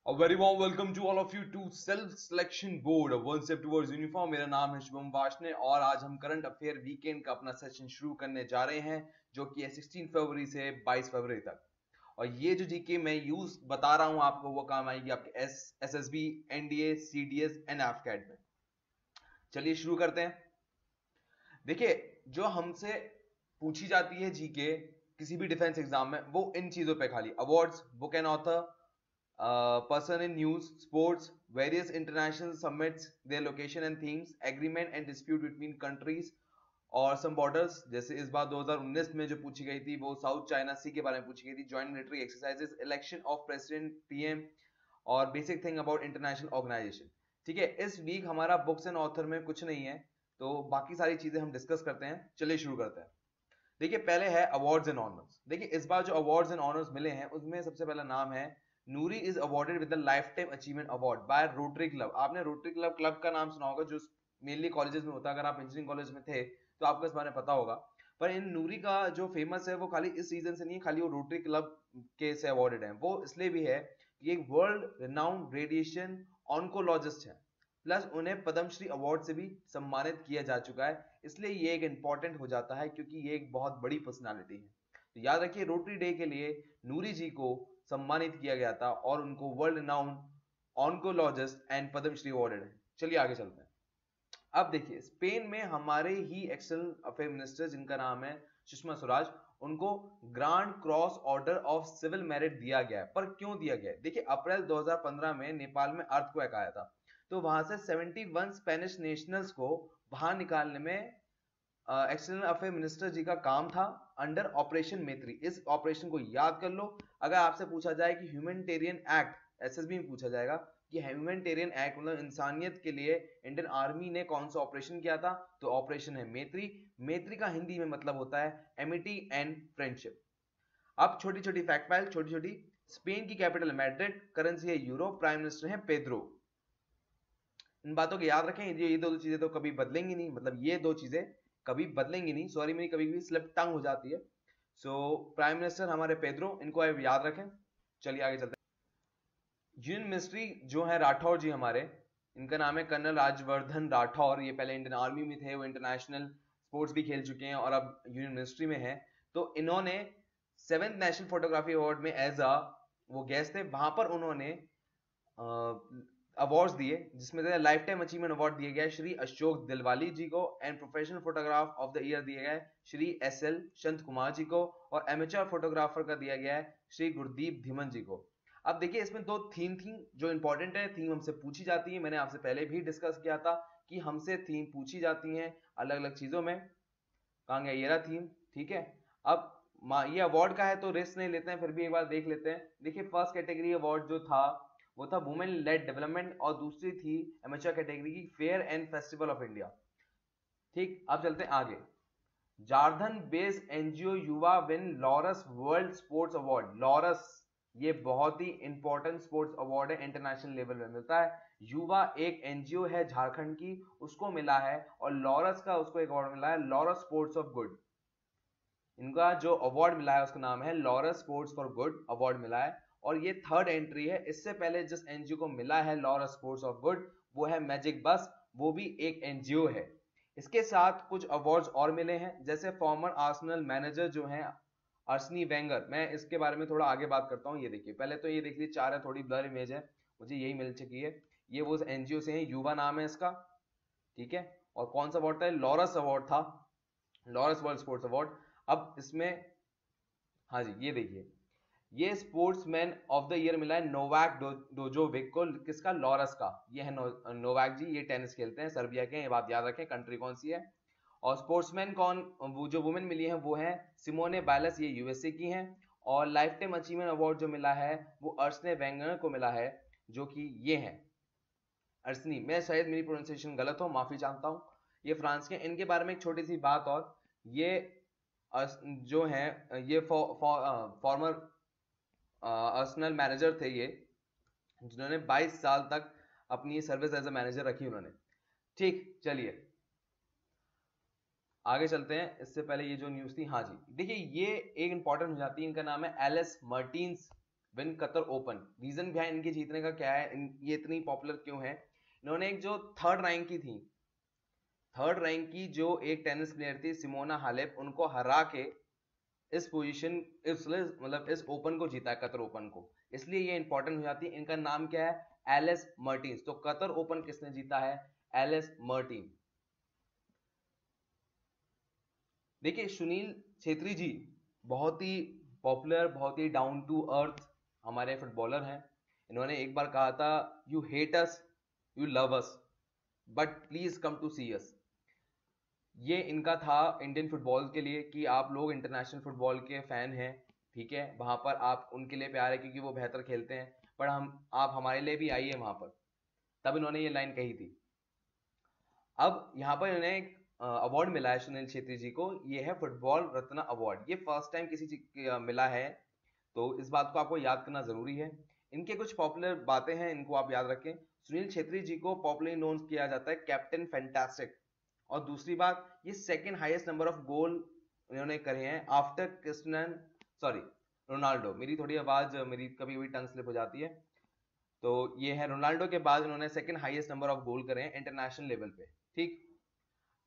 A very warm welcome to all of you to Self Selection Board, a one step towards uniform। मेरा नाम है शुभम वाशने और आज हम करंट अफेयर वीकेंड का अपना सेशन शुरू करने जा रहे हैं जो कि है 16 फरवरी से 22 फरवरी तक। और ये जो जीके मैं यूज बता रहा हूं आपको वो काम आएगी आपके SSB, NDA, CDS and AFCAT में। चलिए शुरू करते हैं। देखिए, जो हमसे पूछी जाती है जीके किसी भी डिफेंस एग्जाम में वो इन चीजों पे खाली awards, book and author, person in news, sports, various international summits, their location and themes, agreement and dispute between countries और some borders। जैसे इस बार 2019 में जो पूछी गई थी वो साउथ चाइना सी के बारे में पूछी गई थी, joint military exercises, election of president, PM और basic thing about international organisation. ठीक है, इस वीक हमारा बुक्स एंड ऑथर में कुछ नहीं है तो बाकी सारी चीजें हम डिस्कस करते हैं। चलिए शुरू करते हैं। देखिए, पहले है अवार्ड्स एंड ऑनर्स। देखिए, इस बार जो अवार्ड्स एंड ऑनर्स मिले हैं उसमें सबसे पहला नाम है Noori is awarded with the lifetime achievement award by rotary club. आपने रोटरी क्लब का नाम सुना होगा जो मेनली कॉलेजेस में होता है। अगर आप इंजीनियरिंग कॉलेज में थे तो आपको इस बारे में पता होगा। पर इन नूरी का जो फेमस है वो खाली इस सीजन से नहीं है, खाली वो रोटरी क्लब के से अवॉर्डेड है। वो इसलिए भी है कि एक वर्ल्ड रिनाउंड रेडिएशन ऑन्कोलॉजिस्ट है, प्लस उन्हें पद्मश्री अवार्ड से भी सम्मानित किया जा चुका है। इसलिए ये एक इंपॉर्टेंट हो जाता है क्योंकि ये एक बहुत बड़ी पर्सनालिटी है। तो याद रखिए, रोटरी डे के लिए नूरी जी को सम्मानित किया गया था और उनको world renowned oncologist and Padmashri awarded है। चलिए आगे चलते हैं। अब देखिए, स्पेन में हमारे ही एक्सटर्नल अफेयर मिनिस्टर जिनका नाम है सुषमा स्वराज, उनको grand cross order of civil merit दिया गया है। पर क्यों दिया गया है? देखिए, अप्रैल 2015 में नेपाल में अर्थक्वेक आया था तो वहां से 71 स्पेनिश नेशनल्स को बाहर निकालने में एक्सटर्नल अफेयर मिनिस्टर जी का काम था अंडर ऑपरेशन मैत्री। इस ऑपरेशन को याद कर लो। अगर आपसे पूछा जाए कि ह्यूमैनिटेरियन एक्ट एसएसबी में पूछा जाएगा कि ह्यूमैनिटेरियन एक्ट मतलब इंसानियत के लिए इंडियन आर्मी ने कौन सा ऑपरेशन किया था, तो ऑपरेशन है मैत्री। मैत्री का हिंदी में मतलब होता है एमिटी एंड फ्रेंडशिप। अब छोटी छोटी फैक्ट फाइल, छोटी छोटी। स्पेन की कैपिटल मैड्रिड, करेंसी है यूरो, प्राइम मिनिस्टर है पेड्रो। इन बातों को याद रखें। ये दो चीजें तो कभी बदलेंगी नहीं, मतलब ये दो चीजें कभी बदलेंगी नहीं। सॉरी, मेरी कभी भी स्लिप टंग हो जाती है। सो प्राइम मिनिस्टर हमारे पेड्रो, इनको आप याद रखें। चलिए आगे चलते हैं। यूनियन मिनिस्ट्री जो है राठौर जी हमारे, इनका नाम है कर्नल राजवर्धन राठौर। ये पहले इंडियन आर्मी में थे, वो इंटरनेशनल स्पोर्ट्स भी खेल चुके हैं और अब यूनियन मिनिस्ट्री में है। तो इन्होंने 7th नेशनल फोटोग्राफी अवार्ड में एज अ वो गेस्ट थे, वहां पर उन्होंने अवार्ड्स दिए जिसमें लाइफ टाइम अचीवमेंट अवार्ड दिया गया श्री अशोक दिलवाली जी को, and professional photograph of the year दिया गया है श्री एसएल संत कुमार जी को, और एमेचर फोटोग्राफर का दिया गया है श्री गुरदीप धीमन जी को। अब देखिए, इसमें दो थीम थी जो इंपॉर्टेंट है। थीम हमसे पूछी जाती है, मैंने आपसे पहले भी डिस्कस किया था कि हमसे थीम पूछी जाती है अलग अलग चीजों में। कहाँ गया ये रहा थीम? ठीक है, अब ये अवार्ड का है तो रिस्क नहीं लेते हैं, फिर भी एक बार देख लेते हैं। देखिए, फर्स्ट कैटेगरी अवार्ड जो था वो था वुमेन लेड डेवलपमेंट और दूसरी थी एमेच्योर कैटेगरी की fair and festival of India. ठीक, अब चलते हैं आगे। झारखंड बेस्ड एनजीओ युवा win Laurus world sports award. Laurus ये बहुत ही इंपॉर्टेंट स्पोर्ट्स अवार्ड है, इंटरनेशनल लेवल में मिलता है। युवा एक एनजीओ है झारखंड की, उसको मिला है, और लॉरस का उसको एक अवार्ड मिला है, लॉरस स्पोर्ट्स ऑफ गुड। इनका जो अवार्ड मिला है उसका नाम है Laurus sports for good award मिला है, और ये थर्ड एंट्री है। इससे पहले जिस एनजीओ को मिला है लॉरस स्पोर्ट्स ऑफ गुड वो है मैजिक बस, वो भी एक एनजीओ है। इसके साथ कुछ अवार्ड्स और मिले हैं, जैसे फॉर्मर आर्सेनल मैनेजर जो है अर्सनी वेंगर। मैं इसके बारे में थोड़ा आगे बात करता हूँ। ये देखिए, पहले तो ये देख लीजिए, चार है, थोड़ी ब्लर इमेज है, मुझे यही मिल चुकी है। ये वो एनजीओ से है, युवा नाम है इसका। ठीक है, और कौन सा अवार्ड था? लॉरस अवार्ड था, लॉरस वर्ल्ड स्पोर्ट्स अवार्ड। अब इसमें हाँ जी, ये देखिए, ये स्पोर्ट्समैन ऑफ द ईयर मिला है नोवाक डोजोविक को। किसका? लॉरस का। ये है नोवाक जी, ये टेनिस खेलते हैं, सर्बिया के हैं, ये बात याद रखें। कंट्री कौन सी है? और स्पोर्ट्समैन कौन, वो जो वुमेन मिली है वो है सिमोने बाइलेस, ये यूएसए की हैं। और लाइफ टाइम अचीवमेंट अवार्ड जो मिला है वो अर्सने वेंगर को मिला है, जो कि ये है अर्सनी। मैं शायद मेरी प्रोनाउंसिएशन गलत हो, माफी चाहता हूँ। ये फ्रांस के। इनके बारे में एक छोटी सी बात और, ये जो है ये फॉर्मर अर्सेनल मैनेजर थे ये, जिन्होंने 22 साल तक अपनी सर्विस एज अ मैनेजर रखी उन्होंने। ठीक, चलिए आगे चलते हैं। इससे पहले ये जो न्यूज थी, हाँ जी देखिए, ये एक इंपॉर्टेंट हो जाती है। इनका नाम है Elise Mertens win Qatar Open. Reason behind इनके जीतने का क्या है, ये इतनी पॉपुलर क्यों है? इन्होंने एक जो थर्ड रैंक की जो एक टेनिस प्लेयर थी सिमोना हालेप, उनको हरा के इस पोजीशन मतलब इस ओपन को जीता है, कतर ओपन को, इसलिए ये इंपॉर्टेंट हो जाती है। इनका नाम क्या है? Elise Mertens. तो कतर ओपन किसने जीता है? Elise Mertens. देखिए सुनील छेत्री जी बहुत ही पॉपुलर, बहुत ही डाउन टू अर्थ हमारे फुटबॉलर हैं। इन्होंने एक बार कहा था, you hate us, you love us, but please come to see us. ये इनका था इंडियन फुटबॉल के लिए कि आप लोग इंटरनेशनल फुटबॉल के फैन हैं, ठीक है, वहां पर आप उनके लिए प्यार है क्योंकि वो बेहतर खेलते हैं, पर आप हमारे लिए भी आइए वहां पर। तब इन्होंने ये लाइन कही थी। अब यहाँ पर इन्हें एक अवार्ड मिला है सुनील छेत्री जी को, ये है फुटबॉल रत्न अवार्ड। ये फर्स्ट टाइम किसी मिला है, तो इस बात को आपको याद करना जरूरी है। इनके कुछ पॉपुलर बातें हैं, इनको आप याद रखें। सुनील छेत्री जी को पॉपुलरली नोन किया जाता है कैप्टन फैंटास्टिक। और दूसरी बात, ये second highest number of goal इन्होंने करे हैं आफ्टर रोनाल्डो। मेरी थोड़ी आवाज मेरी कभी कभी टंग स्लिप हो जाती है। तो ये है रोनाल्डो के बाद इन्होंने second highest number of goal करे हैं इंटरनेशनल लेवल पे, ठीक।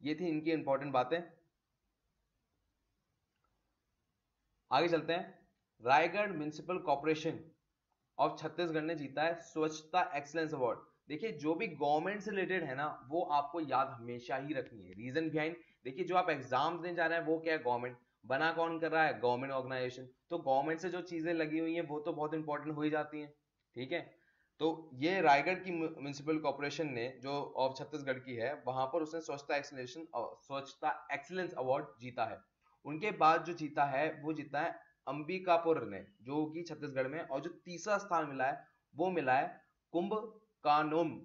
ये थी इनकी इंपॉर्टेंट बातें। आगे चलते हैं। Raigarh municipal corporation of Chhattisgarh ने जीता है स्वच्छता एक्सीलेंस अवार्ड। देखिए जो भी गवर्नमेंट से रिलेटेड है ना, वो आपको याद हमेशा ही रखनी है। रीजन बिहाइंड, देखिए जो आप एग्जाम देने जा रहे हैं वो क्या है? गवर्नमेंट। बना कौन कर रहा है? Government organisation. तो गवर्नमेंट से जो चीजें लगी हुई हैं वो तो बहुत इंपॉर्टेंट हो ही जाती हैं, ठीक है। तो ये रायगढ़ की म्युनिसिपल कॉर्पोरेशन ने जो ऑफ छत्तीसगढ़ की है, वहां पर उसने स्वच्छता एक्सीलेंस अवार्ड जीता है। उनके बाद जो जीता है वो जीता है अंबिकापुर ने, जो कि छत्तीसगढ़ में। और जो तीसरा स्थान मिला है वो मिला है कुंभकानोम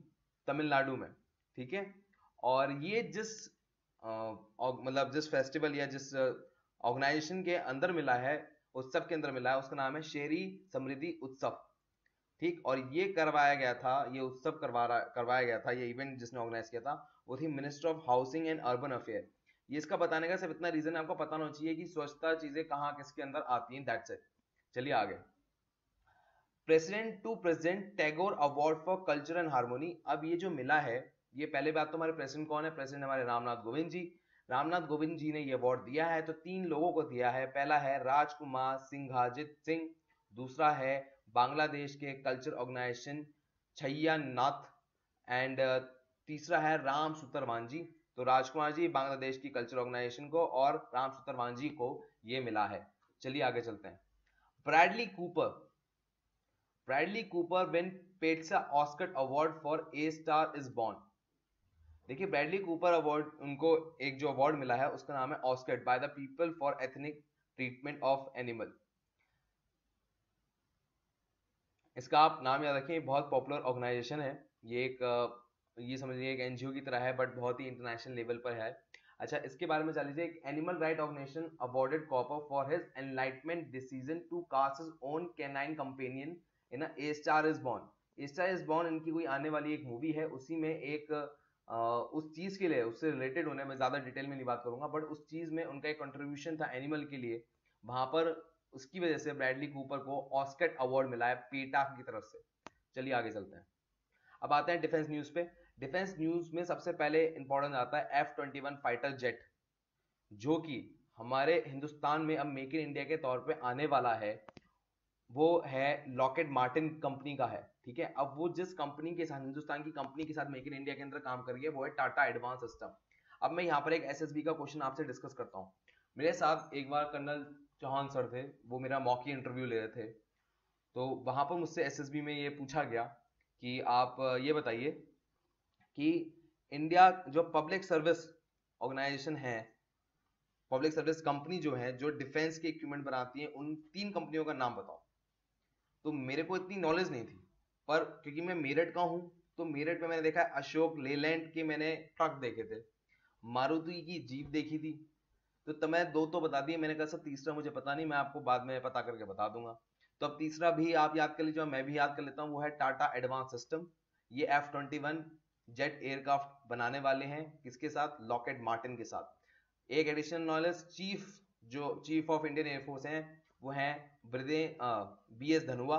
तमिलनाडु में, ठीक है। और ये जिस मतलब जिस फेस्टिवल या जिस ऑर्गेनाइजेशन के अंदर मिला है, उत्सव के अंदर मिला है, उसका नाम है शेरी समृद्धि उत्सव, ठीक। और ये करवाया गया था, ये उत्सव करवाया गया था, ये इवेंट जिसने ऑर्गेनाइज किया था वो थी minister of housing and urban affair. ये इसका बताने का सिर्फ इतना रीजन है, आपको पता होना चाहिए कि स्वच्छता चीजें कहाँ किसके अंदर आती हैं, दैट्स इट। चलिए आगे। President to president Tagore award for culture and harmony. अब ये जो मिला है, ये पहले बात तो हमारे प्रेसिडेंट कौन है? प्रेसिडेंट हमारे रामनाथ कोविंद जी। रामनाथ कोविंद जी ने ये अवार्ड दिया है, तो 3 लोगों को दिया है। पहला है राजकुमार सिंघाजित सिंह, दूसरा है बांग्लादेश के culture organization Chhayanaut, and तीसरा है राम सुतरवान जी। तो राजकुमार जी बांग्लादेश की कल्चर ऑर्गेनाइजेशन को, और राम सुतरवान जी को ये मिला है। चलिए आगे चलते हैं। Bradley Cooper win PETA's Oscar award for a star is born. देखिए ब्रैडली कूपर अवार्ड, उनको एक जो अवार्ड मिला है उसका नाम है Oscar by the people for ethnic treatment of animal. इसका आप नाम याद रखें, बहुत पॉपुलर ऑर्गेनाइजेशन है ये। ये समझिए एक एनजीओ की तरह है, बट बहुत ही इंटरनेशनल लेवल पर है। अच्छा, इसके बारे में जान लीजिए। एक animal right organization awarded Cooper for his enlightenment decision to cast his own canine companion in A star is Born. A star is Born इनकी कोई आने वाली एक मूवी है, उसी में एक उस चीज के लिए, उससे रिलेटेड होने में ज्यादा डिटेल में नहीं बात करूंगा, बट उस चीज में उनका एक कंट्रीब्यूशन था एनिमल के लिए, वहां पर उसकी वजह से ब्रैडली कूपर को ऑस्कर अवार्ड मिला है पेटा की तरफ से। चलिए आगे चलते हैं। अब आते हैं डिफेंस न्यूज पे। डिफेंस न्यूज में सबसे पहले इंपॉर्टेंट आता है F-21 फाइटर जेट, जो कि हमारे हिंदुस्तान में अब मेक इन इंडिया के तौर पे आने वाला है। वो है लॉकहेड मार्टिन कंपनी का है, ठीक है। अब वो जिस कंपनी के साथ, हिंदुस्तान की कंपनी के साथ मेक इन इंडिया के अंदर काम कर रही है, वो है टाटा एडवांस सिस्टम। अब मैं यहाँ पर एक एसएसबी का क्वेश्चन आपसे डिस्कस करता हूँ। मेरे साथ एक बार कर्नल चौहान सर थे, वो मेरा मॉकी इंटरव्यू ले रहे थे। तो वहां पर मुझसे एसएसबी में ये पूछा गया कि आप ये बताइए कि इंडिया जो पब्लिक सर्विस ऑर्गेनाइजेशन है, पब्लिक सर्विस कंपनी जो है, जो डिफेंस के इक्विपमेंट बनाती है, उन 3 कंपनियों का नाम बताओ। तो मेरे को इतनी नॉलेज नहीं थी, पर क्योंकि मैं मेरठ का हूं, तो मेरठ में मैंने देखा है अशोक लेलैंड के मैंने ट्रक देखे थे, मारुति की जीप देखी थी। तो तब मैं 2 तो बता दिए, मैंने कहा सर तीसरा मुझे पता नहीं, मैं आपको बाद में पता करके बता दूंगा। तो अब तीसरा भी आप याद कर लीजिए, मैं भी याद कर लेता हूँ, वो है टाटा एडवांस सिस्टम। ये F-21 जेट एयरक्राफ्ट बनाने वाले हैं, किसके साथ? लॉकहेड मार्टिन के साथ। एक additional knowledge, chief of Indian air force हैं वो हैं BS धनुआ,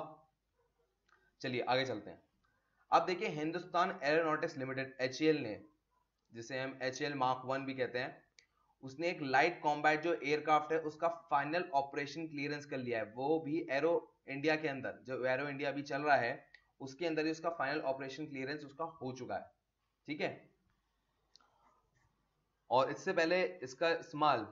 चलिए आगे चलते हैं। अब देखिए हिंदुस्तान एरोनॉटिक्स लिमिटेड HAL ने, जिसे हम HAL Mark 1 भी कहते हैं, उसने एक लाइट कॉम्बैट जो एयरक्राफ्ट है उसका फाइनल ऑपरेशन क्लियरेंस कर लिया है। वो भी एरो इंडिया के अंदर, जो एरो इंडिया अभी चल रहा है उसके अंदर ही उसका फाइनल ऑपरेशन क्लियरेंस उसका हो चुका है। ठीक है, और इससे पहले इसका इस्तेमाल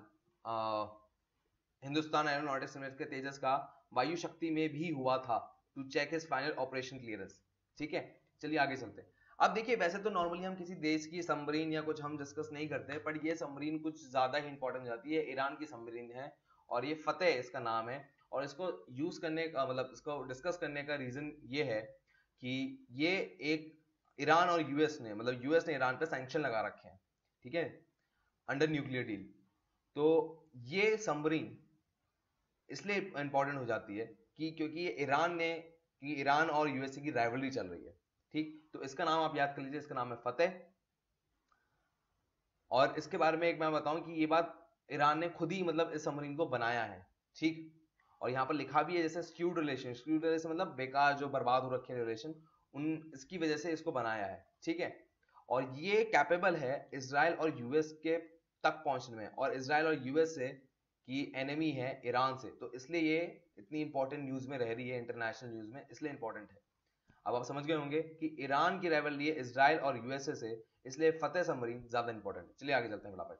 हिंदुस्तान एरोनॉटिक्स लिमिटेड के तेजस का वायु शक्ति में भी हुआ था to check his final operation clearance. ठीक है, चलिए आगे चलते हैं। अब देखिए वैसे तो नॉर्मली हम किसी देश की सबमरीन या कुछ हम डिस्कस नहीं करते हैं, पर ये सबमरीन कुछ ज्यादा ही इंपॉर्टेंट हो जाती है। ईरान की सबमरीन है और ये फतेह इसका नाम है, और इसको यूज करने का मतलब इसको डिस्कस करने का रीजन ये है कि ये एक ईरान और यूएस ने, मतलब यूएस ने ईरान पे सैंक्शन लगा रखे हैं, ठीक है, अंडर न्यूक्लियर डील। तो ये सबमरीन इसलिए इंपॉर्टेंट हो जाती है कि क्योंकि ये ईरान और यूएसए की राइवलरी चल रही है। ठीक, तो इसका नाम आप याद कर लीजिए, इसका नाम है फतेह। और इसके बारे में एक मैं बताऊं कि ये बात ईरान ने खुद ही मतलब इस सबमरीन को बनाया है। ठीक, और यहाँ पर लिखा भी है जैसे स्क्यूड रिलेशन, स्क्यूड रिलेशन मतलब बेकार जो बर्बाद हो रखे रिलेशन, उन इसकी वजह से इसको बनाया है। ठीक है, और ये कैपेबल है इसराइल और यूएस के तक पहुंचने में, और इसराइल और यूएस से की एनिमी है ईरान से, तो इसलिए ये इतनी इंपॉर्टेंट न्यूज में रह रही है, इंटरनेशनल न्यूज में, इसलिए इंपॉर्टेंट है। अब आप समझ गए होंगे कि ईरान की राइवलरी है इसराइल और यूएसए से, इसलिए फतेह सबमरीन ज्यादा इंपॉर्टेंट है। चलिए आगे चलते हैं फटाफट।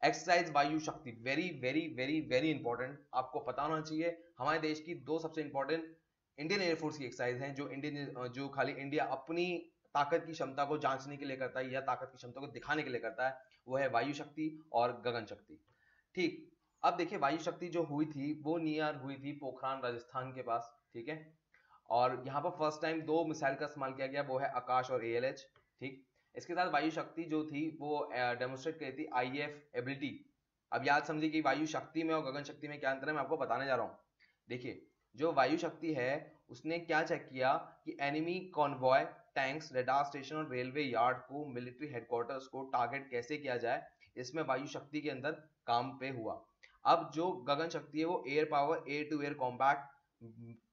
एक्सरसाइज वायु शक्ति, very very very very important, आपको पता होना चाहिए। हमारे देश की दो सबसे इंपॉर्टेंट इंडियन एयरफोर्स की एक्सरसाइज हैं, जो खाली इंडिया अपनी ताकत की क्षमता को जांचने के लिए करता है या ताकत की क्षमता को दिखाने के लिए करता है, वो है वायु शक्ति और गगन शक्ति। ठीक, अब देखिए वायु शक्ति जो हुई थी वो नियर हुई थी पोखरान राजस्थान के पास। ठीक है, और यहाँ पर फर्स्ट टाइम दो मिसाइल का इस्तेमाल किया गया, वो है आकाश और ALH। ठीक, इसके साथ वायु शक्ति जो थी वो डेमोस्ट्रेट करी थी IF एबिलिटी। अब याद समझिए कि वायु शक्ति में और गगन शक्ति में क्या अंतर है, मैं आपको बताने जा रहा हूँ। देखिए जो वायु शक्ति है उसने क्या चेक किया कि enemy convoy, tanks, radar station और रेलवे यार्ड को, मिलिट्री हेडक्वार्टर्स को टारगेट कैसे किया जाए, इसमें वायु शक्ति के अंदर काम पे हुआ। अब जो गगन शक्ति है वो air power, air to air combat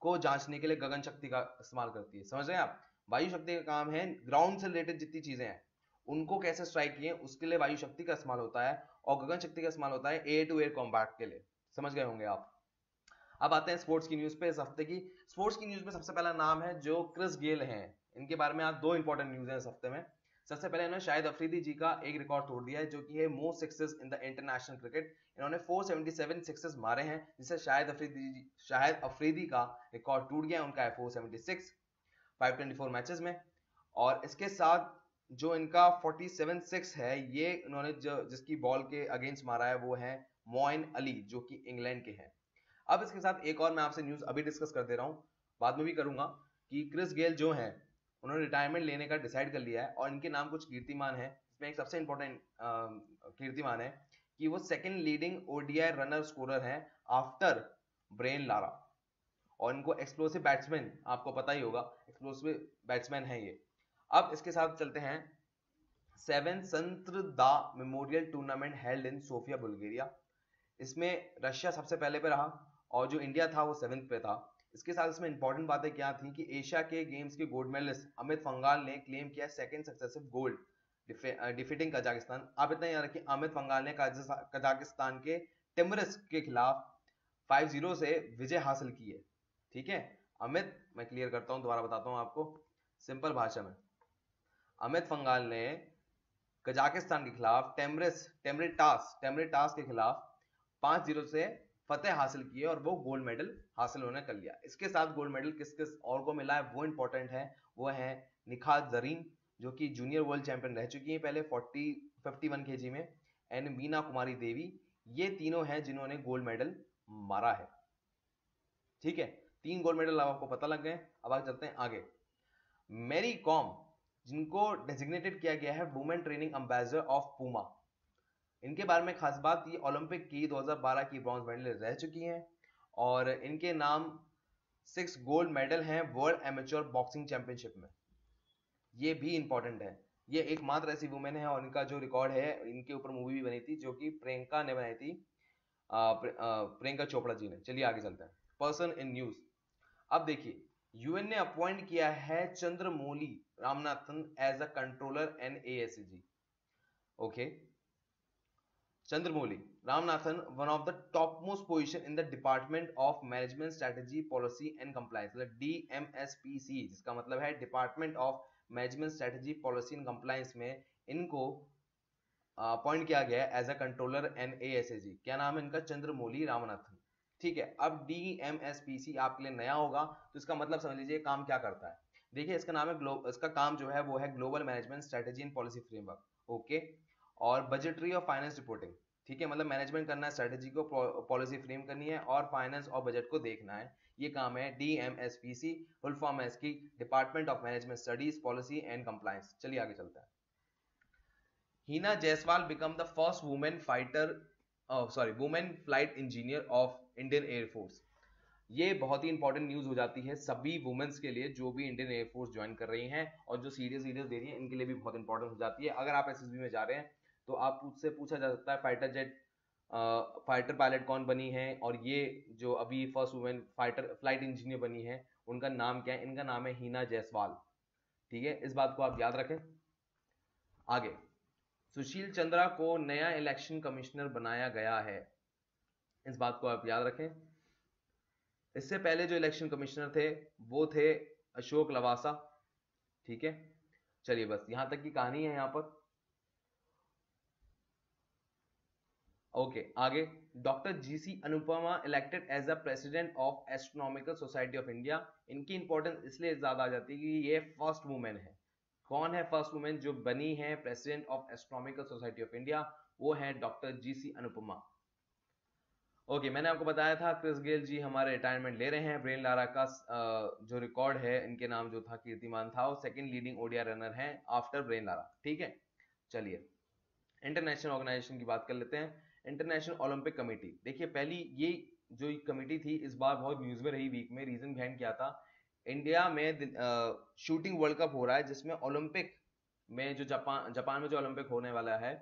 को जांचने के लिए गगन शक्ति का इस्तेमाल करती है। समझ रहे हैं आप, वायु शक्ति का काम है ग्राउंड से रिलेटेड जितनी चीजें हैं उनको कैसे स्ट्राइक किए, उसके लिए वायु शक्ति का इस्तेमाल होता है, और गगन शक्ति का इस्तेमाल होता है एयर टू एयर कॉम्बैट के लिए। समझ गए होंगे आप। अब आते हैं स्पोर्ट्स की न्यूज पे। इस हफ्ते की स्पोर्ट्स की न्यूज में सबसे पहला नाम है जो क्रिस गेल हैं। इनके बारे में आज दो इंपॉर्टेंट न्यूज है इस हफ्ते में। सबसे पहले इन्होंने शाहिद अफरीदी जी का एक रिकॉर्ड तोड़ दिया है, जो कि है most sixes in the international cricket. इन्होंने 477 सिक्सेस मारे हैं, जिससे शाहिद अफरीदी का रिकॉर्ड टूट गया। उनका है 476 524 मैचेस में। और इसके साथ जो इनका 47 6 है, ये इन्होंने जिसकी बॉल के अगेंस्ट मारा है वो है मोइन अली, जो कि इंग्लैंड के हैं। अब इसके साथ एक और मैं आपसे न्यूज अभी डिस्कस कर दे रहा हूं, बाद में भी करूंगा, कि क्रिस गेल जो है उन्होंने रिटायरमेंट लेने का डिसाइड कर लिया है, और इनके नाम कुछ कीर्तिमान है। इसमें एक सबसे इंपॉर्टेंट कीर्तिमान है कि वो second leading ODI runner scorer हैं आफ्टर ब्रेन लारा, और इनको एक्सप्लोसिव बैट्समैन, आपको पता ही होगा एक्सप्लोसिव बैट्समैन है ये। अब इसके साथ चलते हैं। 7 Strandja memorial tournament held in Sofia Bulgaria. इसमें रशिया सबसे पहले पे रहा और जो इंडिया था वो 7th पे था। इसके साथ इसमें इंपॉर्टेंट बातें क्या थी कि एशिया के गेम्स के गोल्ड मेडलिस्ट अमित पंघाल ने क्लेम किया second successive gold, defeating Kazakhstan. आप इतना याद रखिए, अमित पंघाल ने कजाकिस्तान के टिमरिस के खिलाफ 5-0 से विजय हासिल की है। ठीक है, अमित, मैं क्लियर करता हूं, दोबारा बताता हूं आपको सिंपल भाषा में। अमित पंघाल ने कजाकिस्तान के खिलाफ टेम्रिटास के खिलाफ 5-0 से फतेह हासिल की है, और वो गोल्ड मेडल हासिल उन्होंने कर लिया। इसके साथ गोल्ड मेडल किस किस और को मिला है वो इंपॉर्टेंट है, वो है निखात जरीन, जो कि जूनियर वर्ल्ड चैंपियन रह चुकी है पहले 51 kg में, एंड मीना कुमारी देवी। ये तीनों हैं जिन्होंने गोल्ड मेडल मारा है। ठीक है, 3 गोल्ड मेडल आपको पता लग गए। अब आगे चलते हैं आगे। मैरी कॉम, जिनको डेजिग्नेटेड किया गया है women training ambassador of Puma. इनके बारे में खास बात, ये ओलंपिक की 2012 की ब्रॉन्ज मेडल रह चुकी हैं, और इनके नाम 6 गोल्ड मेडल हैं वर्ल्ड एमेच्योर बॉक्सिंग चैंपियनशिप में। ये भी इंपॉर्टेंट है। ये एकमात्र ऐसी वुमेन है, और इनका जो रिकॉर्ड है, इनके ऊपर मूवी भी बनी थी जो कि प्रियंका ने बनाई थी, प्रियंका चोपड़ा जी ने। चलिए आगे चलते हैं। Person in news. अब देखिए यूएन ने अपॉइंट किया है Chandramouli Ramanathan as a controller NASG। Okay, Chandramouli Ramanathan, one of the topmost position in the Department of Management Strategy Policy and Compliance, मतलब DMSPC, जिसका मतलब है Department of Management Strategy Policy and Compliance में इनको appoint किया गया है एज अ कंट्रोलर NASG। क्या नाम है इनका? चंद्रमौली रामनाथन। ठीक है, अब DMSPC आपके लिए नया होगा तो इसका मतलब समझ लीजिए काम क्या करता है। देखिए इसका नाम है इसका काम जो है वो है global management strategy and policy framework. Okay, और बजटरी और फाइनेंस रिपोर्टिंग। ठीक है, मतलब मैनेजमेंट करना है, स्ट्रेटेजी को पॉलिसी फ्रेम करनी है और फाइनेंस और बजट को देखना है। ये काम है DMSPC, फुल फॉर्म है इसकी department of management studies policy and compliance. चलिए आगे चलता है। Hina Jaiswal become the first women fighter women flight engineer of Indian air force. ये बहुत ही इंपॉर्टेंट न्यूज हो जाती है सभी वुमेन्स के लिए जो भी इंडियन एयरफोर्स ज्वाइन कर रही हैं और जो सीरियस दे रही हैं, इनके लिए भी बहुत इंपॉर्टेंट हो जाती है। अगर आप SSB में जा रहे हैं तो आप उससे पूछा जा सकता है फाइटर पायलट कौन बनी है, और ये जो अभी first women fighter flight engineer बनी है उनका नाम क्या है? इनका नाम है हीना जायसवाल। ठीक है, इस बात को आप याद रखें। आगे, सुशील चंद्रा को नया इलेक्शन कमिश्नर बनाया गया है, इस बात को आप याद रखें। इससे पहले जो इलेक्शन कमिश्नर थे वो थे अशोक लवासा। ठीक है, चलिए बस यहां तक की कहानी है यहां पर। ओके, आगे, doctor GC Anupama elected as a president of Astronomical Society of India. इनकी इंपॉर्टेंस इसलिए ज्यादा आ जाती है कि ये फर्स्ट वुमेन है। कौन है फर्स्ट वुमेन जो बनी है president of Astronomical Society of India? वो है डॉक्टर GC अनुपमा। ओके, मैंने आपको बताया था क्रिस गेल जी हमारे रिटायरमेंट ले रहे हैं। ब्रेन लारा का जो रिकॉर्ड है इनके नाम जो था, कीर्तिमान था, वो सेकंड लीडिंग ODI रनर हैं आफ्टर ब्रेन लारा। ठीक है, चलिए इंटरनेशनल ऑर्गेनाइजेशन की बात कर लेते हैं। इंटरनेशनल ओलंपिक कमेटी, देखिए पहली ये जो कमेटी थी इस बार बहुत न्यूज में रही वीक में। रीजन बिहाइंड क्या था? इंडिया में शूटिंग वर्ल्ड कप हो रहा है जिसमें ओलंपिक में जो जापान में जो ओलंपिक होने वाला है,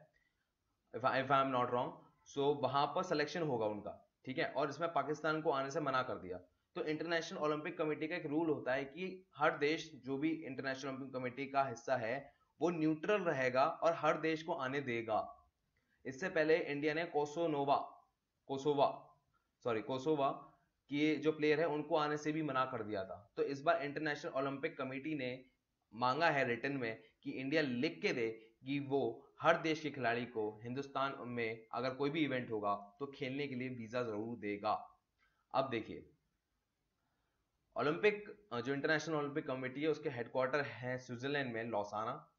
if I am not wrong, so वहां पर सिलेक्शन होगा उनका। ठीक है, और इसमें पाकिस्तान को आने से मना कर दिया। तो इंटरनेशनल ओलंपिक कमेटी का एक रूल होता है कि हर देश जो भी इंटरनेशनल ओलंपिक कमेटी का हिस्सा है वो न्यूट्रल रहेगा और हर देश को आने देगा। इससे पहले इंडिया ने कोसोवा के जो प्लेयर है उनको आने से भी मना कर दिया था। तो इस बार इंटरनेशनल ओलंपिक कमेटी ने मांगा है रिटन में कि इंडिया लिख के दे कि वो हर देश के खिलाड़ी को हिंदुस्तान में अगर कोई भी इवेंट होगा तो खेलने के लिए वीजा जरूर देगा। अब देखिए, ओलंपिक जो इंटरनेशनल ओलंपिक कमेटी है उसके हेडक्वार्टर है स्विट्जरलैंड में, लॉसाना।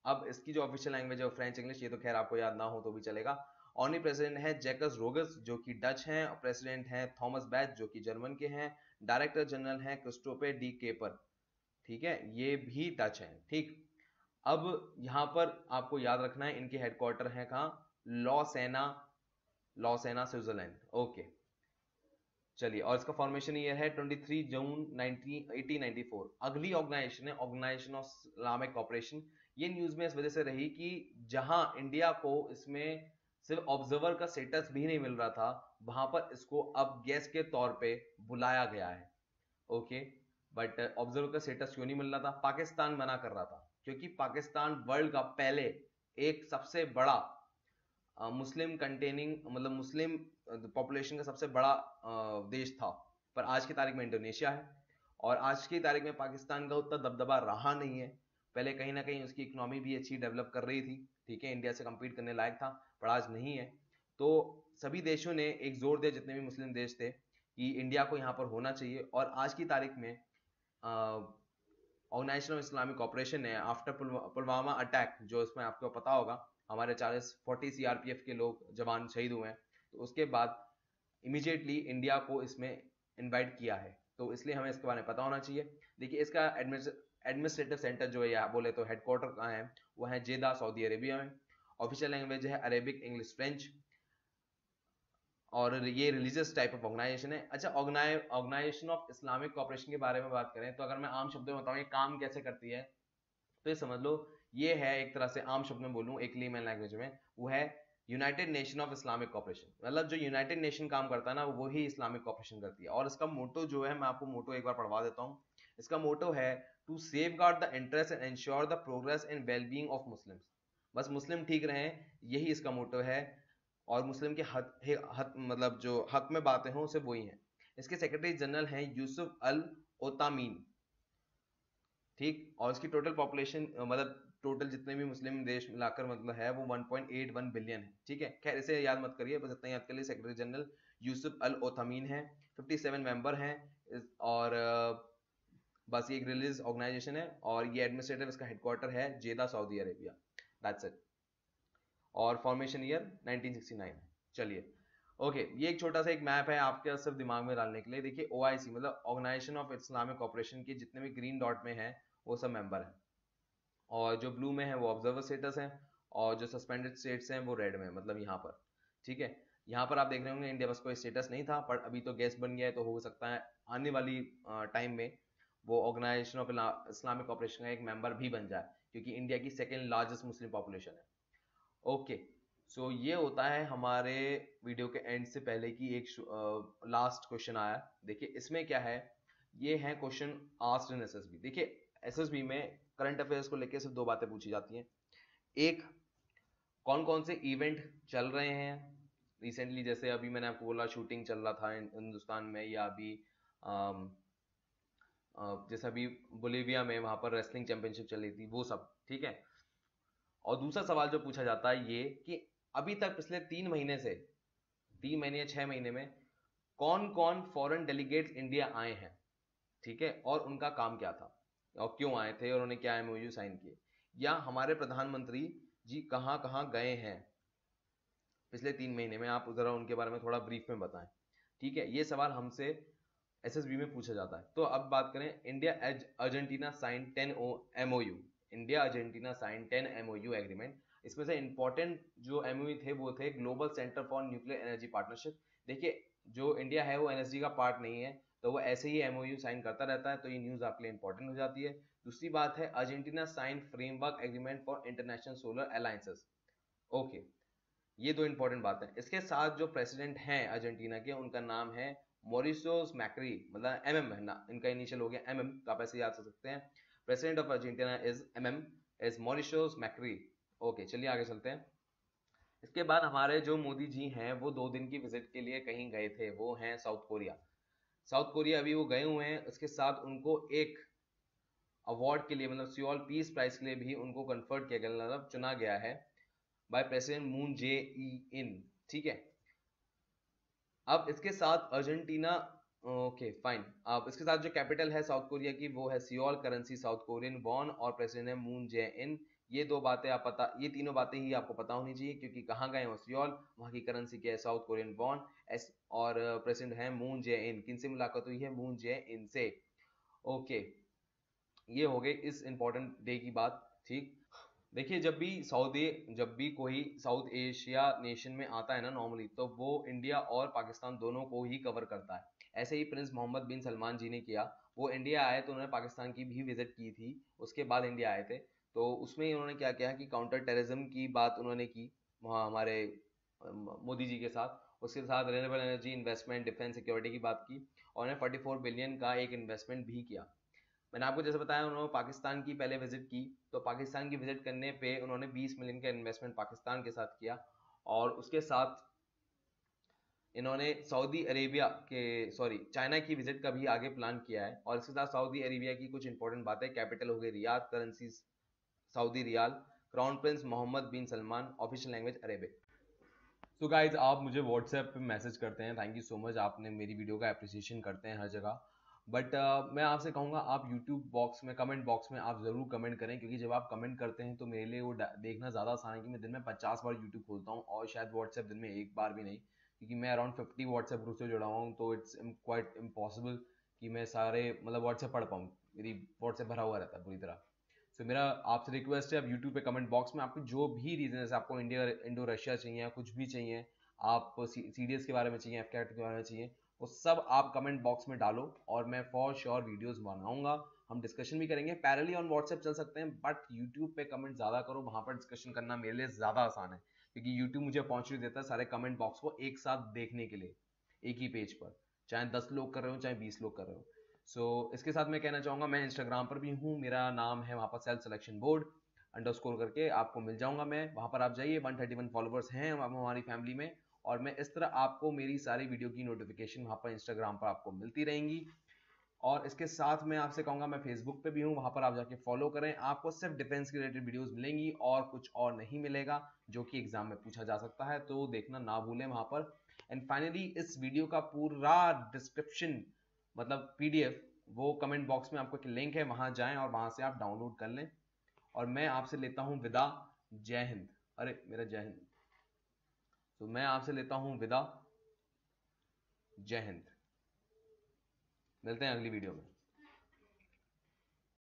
अब इसकी जो ऑफिशियल लैंग्वेज है फ्रेंच इंग्लिश, ये तो खैर आपको याद ना हो तो भी चलेगा। ऑनरी प्रेसिडेंट है जैकस रोगस जो कि डच हैं, प्रेसिडेंट हैं थॉमस बैच जो कि जर्मन के हैं, डायरेक्टर जनरल हैं क्रिस्टोफे डी केपर। ठीक है, ये भी डच हैं। ठीक, अब यहां पर आपको याद रखना है इनके हेडक्वार्टर है कहां? लॉसेना स्विट्जरलैंड। ओके, चलिए, और इसका फॉर्मेशन ईयर है 23 जून 1894। अगली ऑर्गेनाइजेशन है ऑर्गेनाइजेशन ऑफ इस्लामिक कॉपरेशन। ये न्यूज में इस वजह से रही कि जहां इंडिया को इसमें सिर्फ ऑब्जर्वर का स्टेटस भी नहीं मिल रहा था, वहां पर इसको अब गेस्ट के तौर पे बुलाया गया है। ओके, बट ऑब्जर्वर का स्टेटस क्यों नहीं मिल रहा था? पाकिस्तान मना कर रहा था, क्योंकि पाकिस्तान वर्ल्ड का पहले एक सबसे बड़ा मुस्लिम कंटेनिंग, मतलब मुस्लिम पॉपुलेशन का सबसे बड़ा देश था। पर आज की तारीख में इंडोनेशिया है, और आज की तारीख में पाकिस्तान का उतना दबदबा रहा नहीं है। पहले कहीं ना कहीं उसकी इकोनॉमी भी अच्छी डेवलप कर रही थी, ठीक है, इंडिया से compete करने लायक था, पर आज नहीं है। तो सभी देशों ने एक जोर दिया, जितने भी मुस्लिम देश थे, कि इंडिया को यहाँ पर होना चाहिए। और आज की तारीख में ऑर्गेनाइजेशन ऑफ इस्लामिक कॉपरेशन है आफ्टर पुलवामा अटैक, जो इसमें आपको पता होगा हमारे 40 CRPF के लोग जवान शहीद हुए हैं, तो उसके बाद इमीडिएटली इंडिया को इसमें इनवाइट किया है। तो इसलिए हमें इसके बारे में पता होना चाहिए। देखिए, इसका एडमिनिस्ट्रेटिव सेंटर जो है, या बोले तो हेडक्वार्टर कहाँ है, वो है जेदा, सऊदी अरेबिया में। ऑफिशियल लैंग्वेज है अरेबिक, इंग्लिश, फ्रेंच, और ये रिलीजियस टाइप ऑफ ऑर्गेनाइजेशन है। अच्छा, ऑर्गेनाइजेशन ऑफ इस्लामिक कॉपरेशन के बारे में बात करें तो अगर मैं आम शब्दों में बताऊं ये काम कैसे करती है, तो ये समझ लो ये है, एक तरह से आम शब्द में बोलूं एक लेमन लैंग्वेज में, वो है United Nation of Islamic cooperation. मतलब जो यूनाइटेड नेशन काम करता है ना, वही इस्लामिक कॉपरेशन करती है। और इसका मोटो जो है, मैं आपको मोटो एक बार पढ़वा देता हूँ। इसका मोटो है to safeguard the interest and ensure the progress and wellbeing of Muslims. बस मुस्लिम ठीक रहें, यही इसका मोटो है, और मुस्लिम के हक मतलब जो हक में बातें हों सिर्फ वही हैं। इसके सेक्रेटरी जनरल हैं यूसुफ अल ओतामीन, ठीक। और इसकी टोटल पॉपुलेशन मतलब टोटल जितने भी मुस्लिम देश मिलाकर मतलब है वो 1.81 बिलियन है, ठीक है। खैर इसे याद मत करिए, बस इतना याद कर लिए। सेक्रेटरी जनरल यूसुफ अल ओथामीन है, 57 मेंबर हैं, और बस ये एक रिलीजियस ऑर्गेनाइजेशन है, और ये एडमिनिस्ट्रेटिव इसका हेडक्वार्टर है जेदा, सऊदी अरेबिया। That's it. और फॉर्मेशन ईयर 1969। चलिए ओके, ये एक छोटा सा एक मैप है आपके सिर्फ दिमाग में डालने के लिए। देखिए OIC मतलब ऑर्गेनाइजेशन ऑफ इस्लामिक कॉपरेशन के जितने भी ग्रीन डॉट में है वो सब मेंबर हैं, और जो ब्लू में है वो ऑब्जर्वर स्टेटस है, और जो सस्पेंडेड स्टेट्स हैं वो रेड में, मतलब यहाँ पर, ठीक है। यहाँ पर आप देख रहे होंगे इंडिया बस कोई स्टेटस नहीं था, पर अभी तो गेस्ट बन गया है, तो हो सकता है आने वाली टाइम में वो ऑर्गेनाइजेशन ऑफ इस्लामिक कॉपरेशन का एक मेंबर भी बन जाए, क्योंकि इंडिया की सेकेंड लार्जेस्ट मुस्लिम पॉपुलेशन है। ओके, सो ये होता है हमारे वीडियो के एंड से पहले की एक लास्ट क्वेश्चन आया। देखिए इसमें क्या है, ये है क्वेश्चन आस्क्ड इन एसएसबी। देखिए एसएसबी में करंट अफेयर्स को लेकर सिर्फ दो बातें पूछी जाती हैं। एक, कौन कौन से इवेंट चल रहे हैं रिसेंटली, जैसे अभी मैंने आपको बोला शूटिंग चल रहा था हिंदुस्तान में, या अभी जैसे अभी बोलिविया में वहां पर रेसलिंग चैंपियनशिप चल रही थी, वो सब, ठीक है। और दूसरा सवाल जो पूछा जाता है ये कि अभी तक पिछले 3 महीने से 3 महीने या 6 महीने में कौन कौन फॉरेन डेलीगेट्स इंडिया आए हैं, ठीक है, और उनका काम क्या था और क्यों आए थे और उन्होंने क्या एमओयू साइन किए, या हमारे प्रधानमंत्री जी कहाँ कहाँ गए हैं पिछले 3 महीने में, आप जरा उनके बारे में थोड़ा ब्रीफ में बताएं, ठीक है। ये सवाल हमसे एसएसबी में पूछा जाता है। तो अब बात करें, India Argentina sign 10 MOU, India Argentina sign 10 MOU agreement. इसमें से इंपॉर्टेंट जो एमओयू थे वो थे global centre for nuclear energy partnership. देखिए जो इंडिया है वो एनएसजी का पार्ट नहीं है, तो वो ऐसे ही एमओयू साइन करता रहता है, तो ये न्यूज आपके लिए इंपॉर्टेंट हो जाती है। दूसरी बात है Argentina sign framework agreement for international solar alliances. Okay, ये दो इंपॉर्टेंट बातें। इसके साथ जो प्रेसिडेंट हैं अर्जेंटीना के, उनका नाम है मॉरिसोस मैक्री, मतलब एमएम है ना, इनका इनिशियल हो गया एमएम, तो आप ऐसे याद कर सकते हैं। President of Argentina is um, is Mauricio Macri. Okay चलिए आगे चलते हैं। इसके बाद हमारे जो मोदी जी हैं वो 2 दिन की विजिट के लिए कहीं गए थे, वो हैं साउथ कोरिया। साउथ कोरिया अभी वो गए हुए हैं, उसके साथ उनको एक अवार्ड के लिए, मतलब सियोल पीस प्राइज के लिए भी उनको कन्फर्ट किया गया, मतलब चुना गया है बाय प्रेसिडेंट मून जे इन, ठीक है। अब इसके साथ अर्जेंटीना, ओके फाइन, अब इसके साथ जो कैपिटल है साउथ कोरिया की वो है Seoul, currency south Korean von, और प्रेसिडेंट है मून जे इन। ये दो बातें आप पता, ये तीनों बातें ही आपको पता होनी चाहिए, क्योंकि कहाँ गए वो सियोल, वहां की करेंसी क्या है साउथ कोरियन वॉन, और प्रेसिडेंट है मून जे इन। किनसे मुलाकात हुई है? मून जे इन से। ओके, ये हो गई इस इंपॉर्टेंट डे की बात, ठीक। देखिए जब भी कोई साउथ एशिया नेशन में आता है ना नॉर्मली, तो वो इंडिया और पाकिस्तान दोनों को ही कवर करता है। ऐसे ही प्रिंस मोहम्मद बिन सलमान जी ने किया, वो इंडिया आए तो उन्होंने पाकिस्तान की भी विजिट की थी, उसके बाद इंडिया आए थे। तो उसमें उन्होंने क्या किया कि काउंटर टेररिज्म की बात उन्होंने की वहाँ हमारे मोदी जी के साथ, उसके साथ renewable energy investment, defence security की बात की, और उन्होंने 44 बिलियन का एक इन्वेस्टमेंट भी किया। मैंने आपको जैसे बताया उन्होंने पाकिस्तान की पहले विजिट की, तो पाकिस्तान की विजिट करने पे उन्होंने 20 मिलियन का इन्वेस्टमेंट पाकिस्तान के साथ किया, और उसके साथ इन्होंने सऊदी अरेबिया के चाइना की विजिट का भी आगे प्लान किया है। और इसके साथ सऊदी अरेबिया की कुछ इंपॉर्टेंट बातें, कैपिटल हो गई Riyadh, currency Saudi riyal, crown prince Mohammed bin Salman, official language Arabic. So guys आप मुझे व्हाट्सएप पे मैसेज करते हैं, थैंक यू सो मच, आपने मेरी वीडियो का अप्रिसिएशन करते हैं हर जगह। बट मैं आपसे कहूँगा आप यूट्यूब बॉक्स में, कमेंट बॉक्स में आप ज़रूर कमेंट करें, क्योंकि जब आप कमेंट करते हैं तो मेरे लिए वो देखना ज़्यादा आसान है कि मैं दिन में 50 बार यूट्यूब खोलता हूँ, और शायद व्हाट्सएप दिन में एक बार भी नहीं, क्योंकि मैं अराउंड 50 व्हाट्सएप ग्रुप से जुड़ा हुआ हूँ, तो इट्स क्वाइट इम्पॉसिबल कि मैं सारे मतलब व्हाट्सएप पढ़ पाऊँ, मेरी व्हाट्सएप भरा हुआ रहता है पूरी तरह। सो मेरा आपसे रिक्वेस्ट है, आप यूट्यूब पे कमेंट बॉक्स में आपको जो भी रीजन है, आपको इंडो रशिया चाहिए या कुछ भी चाहिए, आप सीडीएस के बारे में चाहिए, एफकैट के बारे में चाहिए, वो सब आप कमेंट बॉक्स में डालो, और मैं फॉर श्योर वीडियोस बनाऊंगा, हम डिस्कशन भी करेंगे। पैरेलली ऑन व्हाट्सएप चल सकते हैं, बट यूट्यूब पे कमेंट ज्यादा करो, वहां पर डिस्कशन करना मेरे लिए ज्यादा आसान है, क्योंकि यूट्यूब मुझे अपॉर्चुनिटी देता है सारे कमेंट बॉक्स को एक साथ देखने के लिए, एक ही पेज पर, चाहे 10 लोग कर रहे हो चाहे 20 लोग कर रहे हो। इसके साथ मैं कहना चाहूँगा, मैं इंस्टाग्राम पर भी हूँ, मेरा नाम है वहाँ पर सेल्फ सिलेक्शन बोर्ड अंडरस्कोर करके, आपको मिल जाऊँगा मैं, वहाँ पर आप जाइए। 131 फॉलोवर्स हैं हमारी फैमिली में, और मैं इस तरह आपको मेरी सारी वीडियो की नोटिफिकेशन वहाँ पर इंस्टाग्राम पर आपको मिलती रहेंगी। और इसके साथ मैं आपसे कहूँगा, मैं फेसबुक पे भी हूँ, वहाँ पर आप जाके फॉलो करें। आपको सिर्फ डिफेंस के रिलेटेड वीडियोस मिलेंगी और कुछ और नहीं मिलेगा, जो कि एग्जाम में पूछा जा सकता है, तो देखना ना भूलें वहाँ पर। एंड फाइनली इस वीडियो का पूरा डिस्क्रिप्शन, मतलब पीडीएफ, वो कमेंट बॉक्स में आपको एक लिंक है, वहाँ जाएं और वहाँ से आप डाउनलोड कर लें। और मैं आपसे लेता हूँ विदा। जय हिंद। अरे मेरा जय हिंद। तो मैं आपसे लेता हूँ विदा। जय हिंद। मिलते हैं अगली वीडियो में।